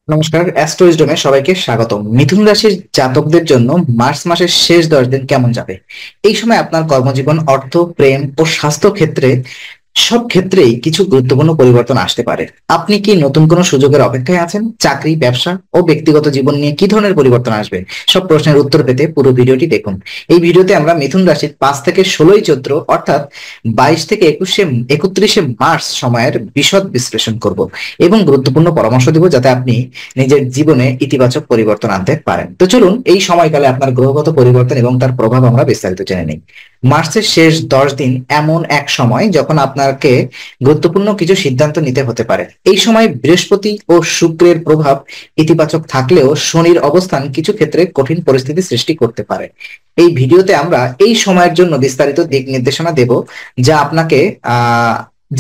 নমস্কার, অ্যাস্ট্রোইজডমে সবাইকে স্বাগতম। মিথুন রাশির জাতকদের জন্য মার্চ মাসের শেষ 10 দিন কেমন যাবে? এই সময় আপনার কর্মজীবন, অর্থ, প্রেম ও স্বাস্থ্য ক্ষেত্রে সব ক্ষেত্রেই কিছু গুরুত্বপূর্ণ পরিবর্তন আসতে পারে। আপনি কি নতুন কোনো সুযোগের অপেক্ষায় আছেন? চাকরি, ব্যবসা ও ব্যক্তিগত জীবন নিয়ে কি ধরনের পরিবর্তন আসবে? সব প্রশ্নের উত্তর পেতে পুরো ভিডিওটি দেখুন। এই ভিডিওতে আমরা মিথুন রাশির 5 থেকে 16ই চৈত্র অর্থাৎ 22 থেকে 31শে মার্চ সময়ের বিশদ বিশ্লেষণ করব এবং গুরুত্বপূর্ণ পরামর্শ দিব যাতে আপনি নিজের জীবনে ইতিবাচক পরিবর্তন আনতে পারেন। তো চলুন এই সময়কালে আপনার গ্রহগত পরিবর্তন এবং তার প্রভাব আমরা বিস্তারিত জেনে নিই। মার্চের শেষ 10 দিন এমন এক সময় যখন আপনাকে গুরুত্বপূর্ণ কিছু সিদ্ধান্ত নিতে হতে পারে। এই সময় বৃহস্পতি ও শুক্রের প্রভাব ইতিবাচক থাকলেও শনির অবস্থান কিছু ক্ষেত্রে কঠিন পরিস্থিতি সৃষ্টি করতে পারে। এই ভিডিওতে আমরা এই সময়ের জন্য বিস্তারিত দিক নির্দেশনা দেব, যা আপনাকে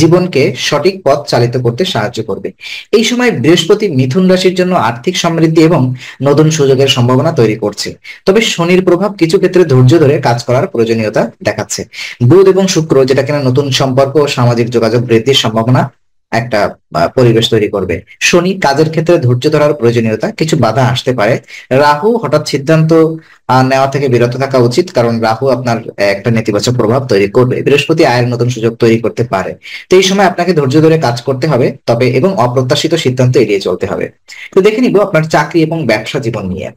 জীবনকে সঠিক পথ চালিত করতে সাহায্য করবে। এই সময় বৃহস্পতি মিথুন রাশির জন্য আর্থিক সমৃদ্ধি এবং নতুন সুযোগের সম্ভাবনা তৈরি করছে। তবে শনির প্রভাব কিছু ক্ষেত্রে ধৈর্য ধরে কাজ করার প্রয়োজনীয়তা দেখাচ্ছে। বুধ এবং শুক্র, যেটা কিনা নতুন সম্পর্ক ও সামাজিক যোগাযোগ বৃদ্ধির সম্ভাবনা একটা পরিবেশ তৈরি করবে। শনি কাজের ক্ষেত্রে ধৈর্য ধরার প্রয়োজনীয়তা, কিছু বাধা আসতে পারে। রাহু হঠাৎ সিদ্ধান্ত নেওয়া থেকে বিরত থাকা উচিত, কারণ রাহু আপনার একটা নেতিবাচক প্রভাব তৈরি করবে। বৃহস্পতি আয়ের নতুন সুযোগ তৈরি করতে পারে। তো এই সময় আপনাকে ধৈর্য ধরে কাজ করতে হবে, তবে এবং অপ্রত্যাশিত সিদ্ধান্ত এড়িয়ে চলতে হবে। তো দেখে নিব আপনার চাকরি এবং ব্যবসা জীবন নিয়ে।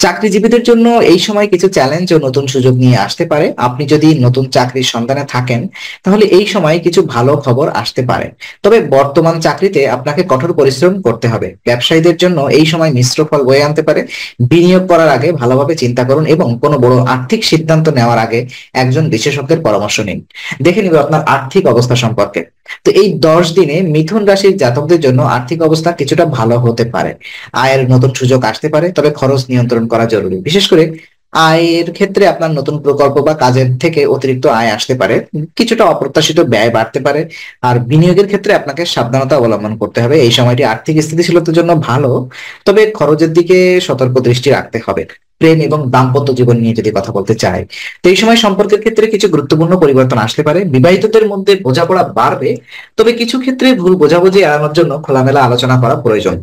চাকরিজীবীদের জন্য এই সময় কিছু চ্যালেঞ্জ ও নতুন সুযোগ নিয়ে আসতে পারে। আপনি যদি নতুন চাকরির সন্ধানে থাকেন, তাহলে এই সময় কিছু ভালো খবর আসতে পারে। তবে বর্তমান চাকরিতে আপনাকে কঠোর পরিশ্রম করতে হবে। ব্যবসায়ীদের জন্য এই সময় মিশ্র ফল বয়ে আনতে পারে। বিনিয়োগ করার আগে ভালোভাবে চিন্তা করুন এবং কোনো বড় আর্থিক সিদ্ধান্ত নেওয়ার আগে একজন বিশেষজ্ঞের পরামর্শ নিন। দেখে নিব আপনার আর্থিক অবস্থা সম্পর্কে। তো এই 10 দিনে মিথুন রাশির জাতকদের জন্য আর্থিক অবস্থা কিছুটা ভালো হতে পারে। আয়ের নতুন সুযোগ আসতে পারে, তবে খরচ নিয়ন্ত্রণ করা জরুরি। বিশেষ করে আয়ের ক্ষেত্রে আপনার নতুন প্রকল্প বা কাজের থেকে অতিরিক্ত আয় আসতে পারে। কিছুটা অপ্রত্যাশিত ব্যয় বাড়তে পারে। আর বিনিয়োগের ক্ষেত্রে আপনাকে সাবধানতা অবলম্বন করতে হবে। এই সময়টি আর্থিক স্থিতিশীলতার জন্য ভালো, তবে খরচের দিকে সতর্ক দৃষ্টি রাখতে হবে। প্রেম এবং দাম্পত্য জীবন নিয়ে যদি কথা বলতে চাই, তো এই সময় সম্পর্কের ক্ষেত্রে কিছু গুরুত্বপূর্ণ পরিবর্তন আসতে পারে। বিবাহিতদের মধ্যে বোঝাপড়া বাড়বে, তবে কিছু ক্ষেত্রে ভুল বোঝাবুঝি এড়ানোর জন্য খোলামেলা আলোচনা করা প্রয়োজন।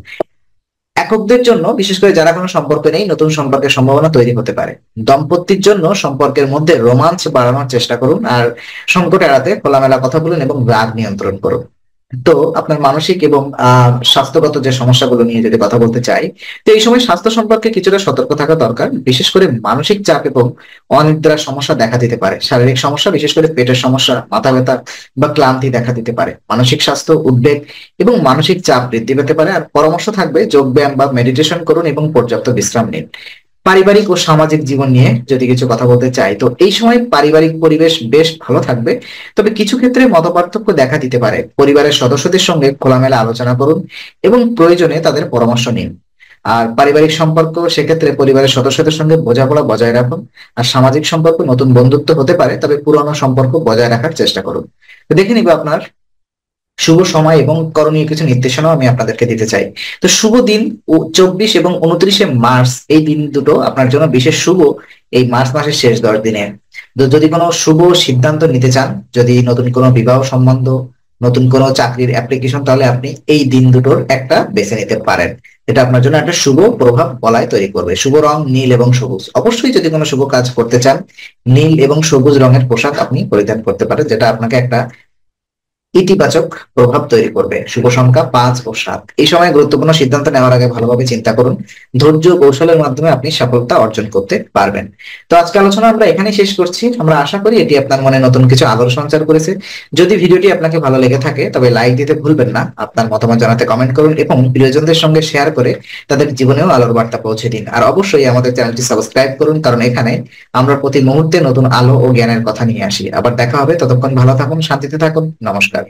এককদের জন্য, বিশেষ করে যারা কোনো সম্পর্ক নেই, নতুন সম্পর্কের সম্ভাবনা তৈরি হতে পারে। দম্পতির জন্য সম্পর্কের মধ্যে রোমাঞ্চ বাড়ানোর চেষ্টা করুন, আর সংকট এড়াতে খোলামেলা কথা বলুন এবং রাগ নিয়ন্ত্রণ করুন। তো আপনার মানসিক এবং স্বাস্থ্যগত যে সমস্যাগুলো নিয়ে যদি কথা বলতে চাই, তো এই সময় স্বাস্থ্য সম্পর্কে কিছুটা সতর্ক থাকা দরকার। বিশেষ করে মানসিক চাপ এবং অনিদ্রার সমস্যা দেখা দিতে পারে। শারীরিক সমস্যা, বিশেষ করে পেটের সমস্যা, মাথা ব্যথা বা ক্লান্তি দেখা দিতে পারে। মানসিক স্বাস্থ্য, উদ্বেগ এবং মানসিক চাপ বৃদ্ধি পেতে পারে। আর পরামর্শ থাকবে যোগ ব্যায়াম বা মেডিটেশন করুন এবং পর্যাপ্ত বিশ্রাম নিন। পারিবারিক ও সামাজিক জীবন নিয়ে যদি কিছু কথা বলতে চাই, তো এই সময় পারিবারিক পরিবেশ বেশ ভালো থাকবে, তবে কিছু ক্ষেত্রে মতপার্থক্য দেখা দিতে পারে। পরিবারের সদস্যদের সঙ্গে খোলামেলা আলোচনা করুন এবং প্রয়োজনে তাদের পরামর্শ নিন। আর পারিবারিক সম্পর্ক, সেক্ষেত্রে পরিবারের সদস্যদের সঙ্গে বোঝাপড়া বজায় রাখুন। আর সামাজিক সম্পর্ক, নতুন বন্ধুত্ব হতে পারে, তবে পুরনো সম্পর্ক বজায় রাখার চেষ্টা করুন। তো দেখে নিব আপনার শুভ সময় এবং করণীয় কিছু নির্দেশনাও আমি আপনাদেরকে দিতে চাই। তো শুভ দিন 24 এবং 29শে মার্চ, এই দিন দুটো আপনার জন্য বিশেষ শুভ। এই মার্চ মাসের শেষ 10 দিনে যদি কোনো শুভ সিদ্ধান্ত নিতে চান, যদি নতুন কোনো বিবাহ সম্বন্ধ, নতুন কোনো চাকরির অ্যাপ্লিকেশন, তাহলে আপনি এই দিন দুটোর একটা বেছে নিতে পারেন। এটা আপনার জন্য একটা শুভ প্রভাব বলয় তৈরি করবে। শুভ রং নীল এবং সবুজ। অবশ্যই যদি কোনো শুভ কাজ করতে চান, নীল এবং সবুজ রঙের পোশাক আপনি পরিধান করতে পারেন, যেটা আপনাকে একটা ইতিবাচক প্রভাব তৈরি করবে। শুভ সংখ্যা 5 ও 7। এই সময় গুরুত্বপূর্ণ সিদ্ধান্ত নেওয়ার আগে ভালোভাবে চিন্তা করুন। ধৈর্য ও কৌশলের মাধ্যমে আপনি সফলতা অর্জন করতে পারবেন। তো আজকে আলোচনা আমরা এখানেই শেষ করছি। আমরা আশা করি এটি আপনার মনে নতুন কিছু আলোর সঞ্চার করেছে। যদি ভিডিওটি আপনাকে ভালো লেগে থাকে, তবে লাইক দিতে ভুলবেন না। আপনার মতামত জানাতে কমেন্ট করুন এবং প্রিয়জনদের সঙ্গে শেয়ার করে তাদের জীবনেও আলোর বার্তা পৌঁছে দিন। আর অবশ্যই আমাদের চ্যানেলটি সাবস্ক্রাইব করুন, কারণ এখানে আমরা প্রতি মুহূর্তে নতুন আলো ও জ্ঞানের কথা নিয়ে আসি। আবার দেখা হবে, ততক্ষণ ভালো থাকুন, শান্তিতে থাকুন। নমস্কার।